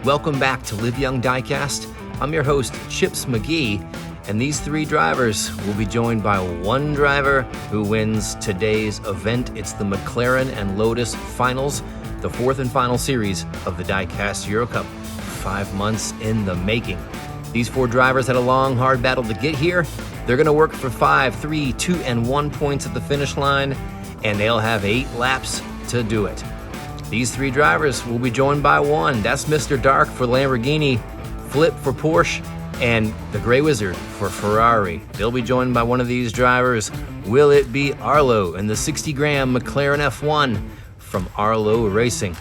Welcome back to Live Young Diecast. I'm your host, Chips McGee, and these three drivers will be joined by one driver who wins today's event. It's the McLaren and Lotus Finals, the fourth and final series of the Diecast Euro Cup, 5 months in the making. These four drivers had a long, hard battle to get here. They're going to work for 5, 3, 2, and 1 points at the finish line, and they'll have 8 laps to do it. These three drivers will be joined by one. That's Mr. Dark for Lamborghini, Flip for Porsche, and the Gray Wizard for Ferrari. They'll be joined by one of these drivers. Will it be Arlo in the 60-gram McLaren F1 from Arlo Racing?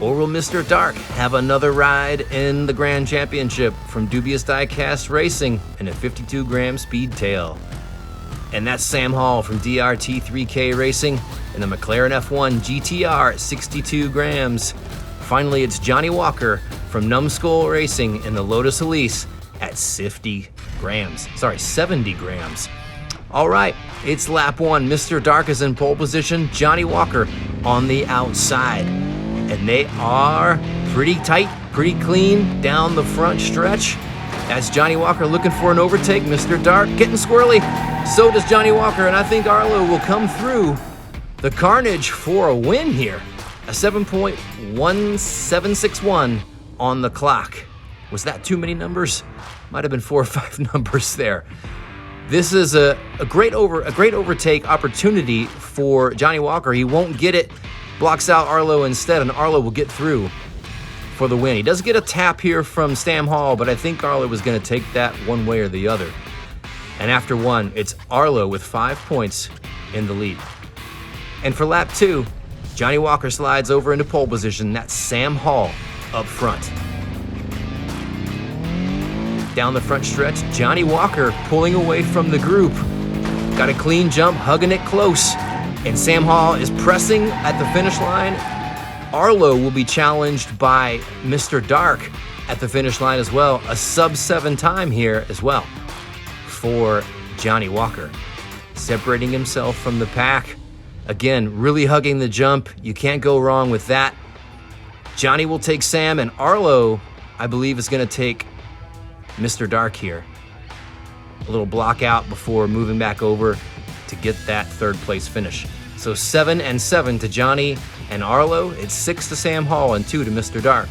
Or will Mr. Dark have another ride in the Grand Championship from Dubious Diecast Racing in a 52-gram Speedtail? And that's Sam Hall from DRT3K Racing in the McLaren F1 GTR at 62 grams. Finally, it's Johnny Walker from Numbskull Racing in the Lotus Elise at 70 grams. All right, it's lap 1. Mr. Dark is in pole position, Johnny Walker on the outside. And they are pretty tight, pretty clean down the front stretch. That's Johnny Walker looking for an overtake. Mr. Dark getting squirrely. So does Johnny Walker, and I think Arlo will come through the carnage for a win here. A 7.1761 on the clock. Was that too many numbers? Might have been 4 or 5 numbers there. This is a great overtake opportunity for Johnny Walker. He won't get it. Blocks out Arlo instead, and Arlo will get through for the win. He does get a tap here from Sam Hall, but I think Arlo was going to take that one way or the other. And after one, it's Arlo with 5 points in the lead. And for lap 2, Johnny Walker slides over into pole position. That's Sam Hall up front. Down the front stretch, Johnny Walker pulling away from the group. Got a clean jump, hugging it close. And Sam Hall is pressing at the finish line. Arlo will be challenged by Mr. Dark at the finish line as well. A sub-7 time here as well for Johnny Walker. Separating himself from the pack. Again, really hugging the jump. You can't go wrong with that. Johnny will take Sam, and Arlo, I believe, is going to take Mr. Dark here. A little block out before moving back over to get that third place finish. So 7 and 7 to Johnny and Arlo. It's 6 to Sam Hall and 2 to Mr. Dark.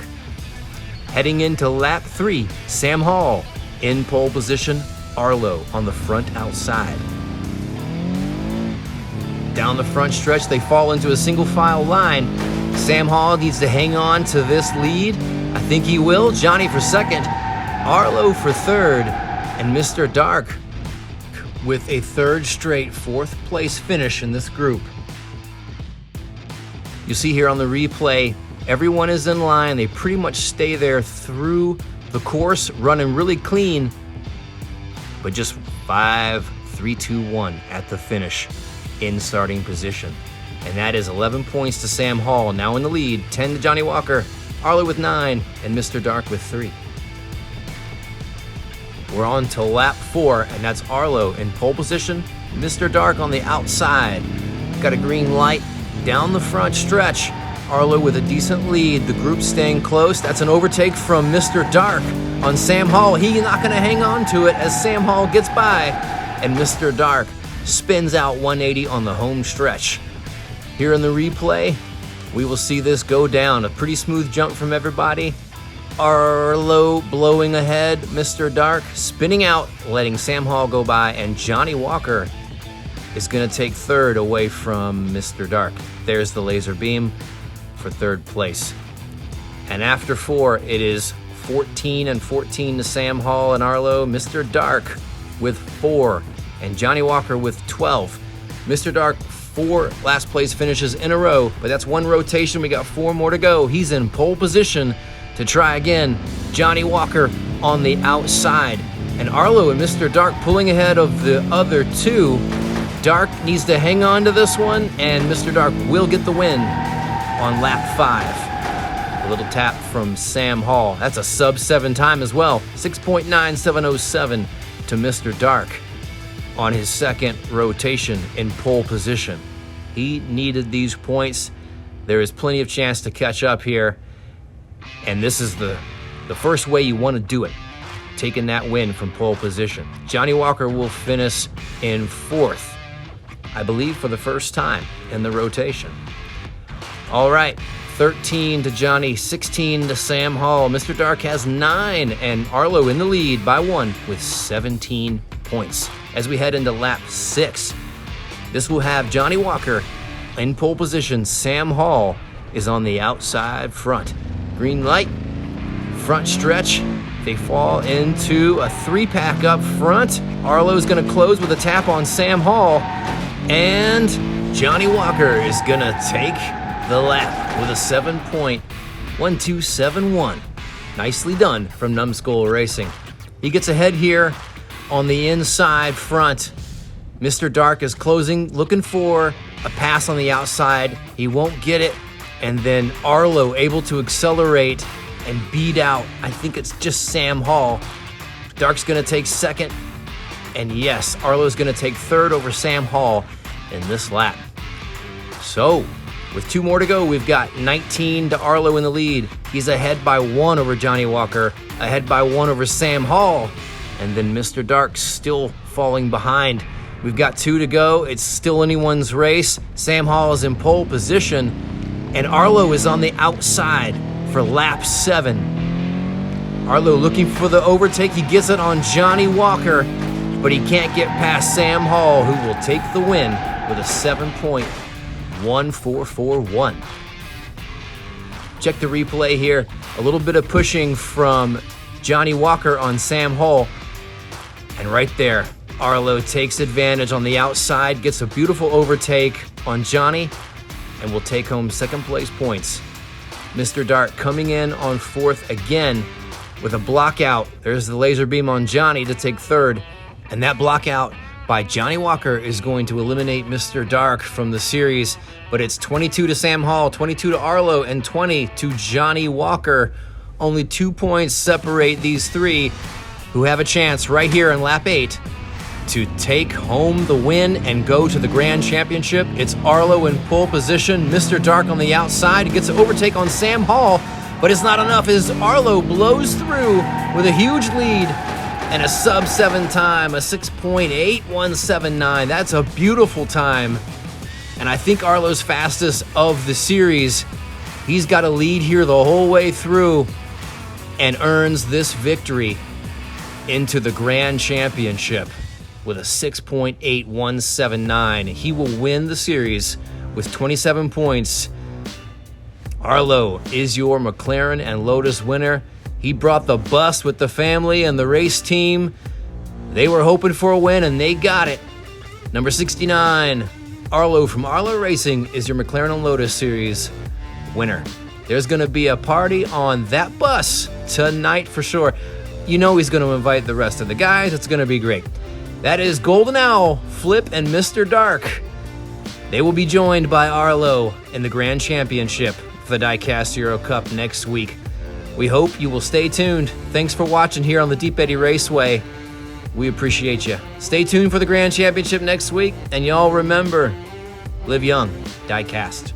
Heading into lap 3, Sam Hall in pole position, Arlo on the front outside. Down the front stretch, they fall into a single file line. Sam Hall needs to hang on to this lead. I think he will. Johnny for second, Arlo for third, and Mr. Dark with a third straight fourth place finish in this group. You see here on the replay, everyone is in line. They pretty much stay there through the course, running really clean, but just 5, 3, 2, 1 at the finish in starting position. And that is 11 points to Sam Hall, now in the lead, 10 to Johnny Walker, Arlo with 9, and Mr. Dark with 3. We're on to lap 4, and that's Arlo in pole position, Mr. Dark on the outside. Got a green light down the front stretch. Arlo with a decent lead, the group staying close. That's an overtake from Mr. Dark on Sam Hall. He's not going to hang on to it as Sam Hall gets by, and Mr. Dark spins out 180 on the home stretch. Here in the replay, we will see this go down. A pretty smooth jump from everybody. Arlo blowing ahead, Mr. Dark spinning out, letting Sam Hall go by, and Johnny Walker is going to take third away from Mr. Dark. There's the laser beam for third place. And after 4, it is 14 and 14 to Sam Hall and Arlo. Mr. Dark with 4, and Johnny Walker with 12. Mr. Dark, 4 last place finishes in a row, but that's one rotation. We got 4 more to go. He's in pole position to try again. Johnny Walker on the outside, and Arlo and Mr. Dark pulling ahead of the other 2. Dark needs to hang on to this one, and Mr. Dark will get the win on lap 5. A little tap from Sam Hall. That's a sub-7 time as well. 6.9707 to Mr. Dark on his second rotation in pole position. He needed these points. There is plenty of chance to catch up here. And this is the first way you want to do it, taking that win from pole position. Johnny Walker will finish in 4th, I believe, for the first time in the rotation. All right, 13 to Johnny, 16 to Sam Hall. Mr. Dark has 9, and Arlo in the lead by 1 with 17 points. As we head into lap 6, this will have Johnny Walker in pole position. Sam Hall is on the outside front. Green light, front stretch. They fall into a 3-pack up front. Arlo's going to close with a tap on Sam Hall, and Johnny Walker is going to take the lap with a 7.1271. Nicely done from Numbskull Racing. He gets ahead here on the inside front. Mr. Dark is closing, looking for a pass on the outside. He won't get it. And then Arlo able to accelerate and beat out, I think it's just Sam Hall. Dark's going to take second. And yes, Arlo's going to take third over Sam Hall in this lap. So, with 2 more to go, we've got 19 to Arlo in the lead. He's ahead by 1 over Johnny Walker, ahead by 1 over Sam Hall, and then Mr. Dark still falling behind. We've got 2 to go. It's still anyone's race. Sam Hall is in pole position, and Arlo is on the outside for lap 7. Arlo looking for the overtake. He gets it on Johnny Walker, but he can't get past Sam Hall, who will take the win with a 7.1441. Check the replay here. A little bit of pushing from Johnny Walker on Sam Hall. And right there, Arlo takes advantage on the outside, gets a beautiful overtake on Johnny, and will take home second place points. Mr. Dark coming in on 4th again with a block out. There's the laser beam on Johnny to take third. And that block out by Johnny Walker is going to eliminate Mr. Dark from the series. But it's 22 to Sam Hall, 22 to Arlo, and 20 to Johnny Walker. Only 2 points separate these 3 who have a chance right here in lap 8 to take home the win and go to the Grand Championship. It's Arlo in pole position. Mr. Dark on the outside. He gets an overtake on Sam Hall, but it's not enough as Arlo blows through with a huge lead and a sub-7 time, a 6.8179. That's a beautiful time. And I think Arlo's fastest of the series. He's got a lead here the whole way through and earns this victory into the Grand Championship with a 6.8179. He will win the series with 27 points. Arlo is your McLaren and Lotus winner. He brought the bus with the family and the race team. They were hoping for a win, and they got it. Number 69, Arlo from Arlo Racing is your McLaren and Lotus Series winner. There's going to be a party on that bus tonight for sure. You know he's going to invite the rest of the guys. It's going to be great. That is Golden Owl, Flip, and Mr. Dark. They will be joined by Arlo in the Grand Championship for the Diecast Euro Cup next week. We hope you will stay tuned. Thanks for watching here on the Deep Eddy Raceway. We appreciate you. Stay tuned for the Grand Championship next week. And y'all remember, live young, diecast.